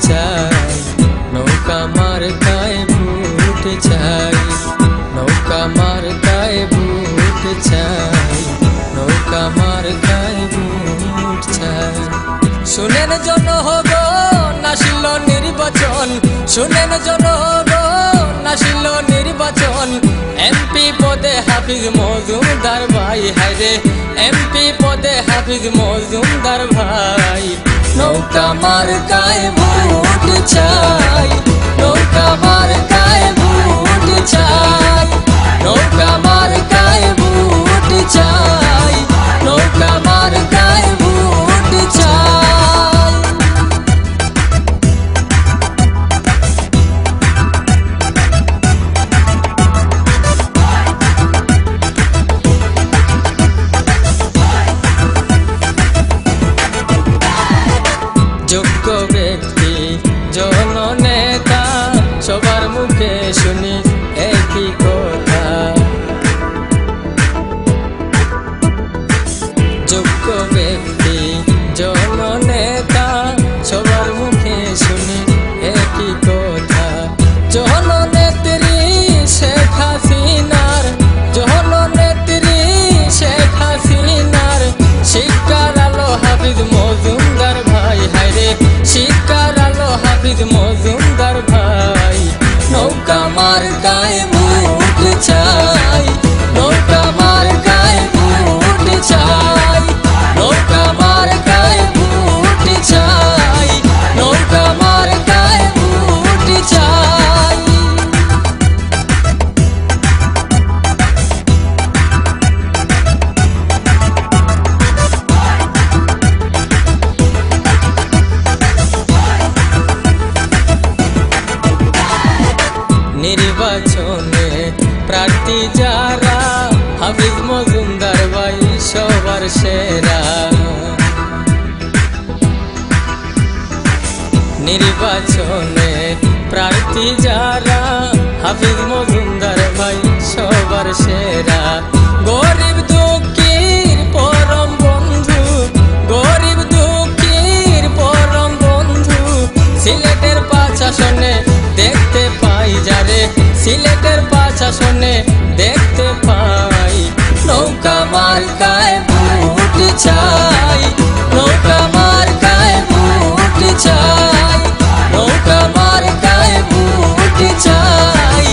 চাই, নৌকা মার্কায় ভোট চাই, নৌকা মার্কায় ভোট চাই, নৌকা মার্কায় ভোট চাই। শুনেন জনগণ আসিল নির্বাচন, শুনেন জনগণ আসিল নির্বাচন। এমপি পদে হাফিজ মজুমদার ভাই, হায়রে এমপি পদে হাফিজ মজুমদার ভাই। নৌকা মার্কায় ভোট চাই, নৌকা মার্কায় ভোট চাই, নৌকা মার্কায় ভোট চাই, নৌকা মার্কায় ভোট চাই। যোগ্য ব্যক্তি জননেতা সবার মুখে শুনি একই কথা, যোগ্য ব্যক্তি জননেতা সবার মুখে শুনি একই কথা। জননেত্রী শেখ হাসিনার, জননেত্রী শেখ হাসিনার শিক্ষার আলো হাফিজ মজুমদার ভাই, হায়রে শিক্ষার আলো হাফিজ মজুমদার ভাই। নৌকা মার্কায় ভোট চাই, নৌকা মার্কায় ভোট চাই, নৌকা মার্কায় ভোট চাই, নৌকা মার্কায় ভোট চাই। নির্বাচনে প্রার্থী যারা হাফিজ মজুমদার ভাই সবার সেরা। নির্বাচনে প্রার্থী যারা হাফিজ মজুমদার ভাই সবার সেরা। গরিব দুঃখীর পরম বন্ধু, গরিব দুঃখীর পরম বন্ধু। সিলেটের ৫ আসনে দেখতে পাই যারে, সিলেটের ৫ আসনে দেখতে পাই। নৌকা মার্কায় ভোট চাই, নৌকা মার্কায় ভোট চাই, নৌকা মার্কায় ভোট চাই,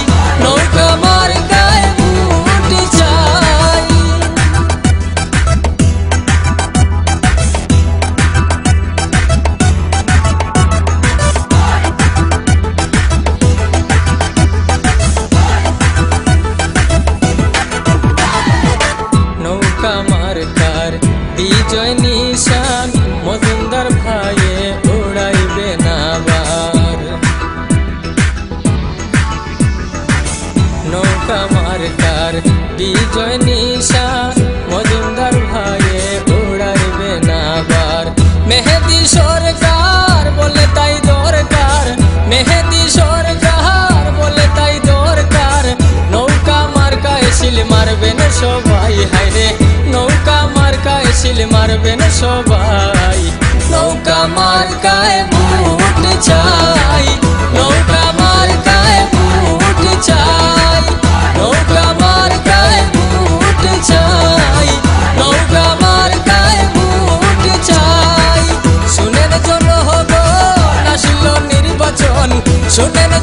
নৌকা মার্কায় ভোট চাই। নৌকা মার্কার বিজয় নিশান মজুমদার ভাইয়ে উড়াইবে না বার। নৌকা মার্কার বিজয় নিশান মজুমদার ভাইয়ে উড়াইবে না বার। মেহেদি সরকার বলে তাই দরকার, মেহেদি সরকার বলে তাই দরকার। নৌকা মার্কায় শিল মারবেন সবাই, হায়রে নৌকা মার্কায় শিল মারবেন সবাই। নৌকা মার্কায় ভোট চাই, নৌকা মার্কায় ভোট চাই, নৌকা মার্কায় ভোট চাই, নৌকা মার্কায় ভোট চাই। শুনেন জনগণ আসিল নির্বাচন, শুনেন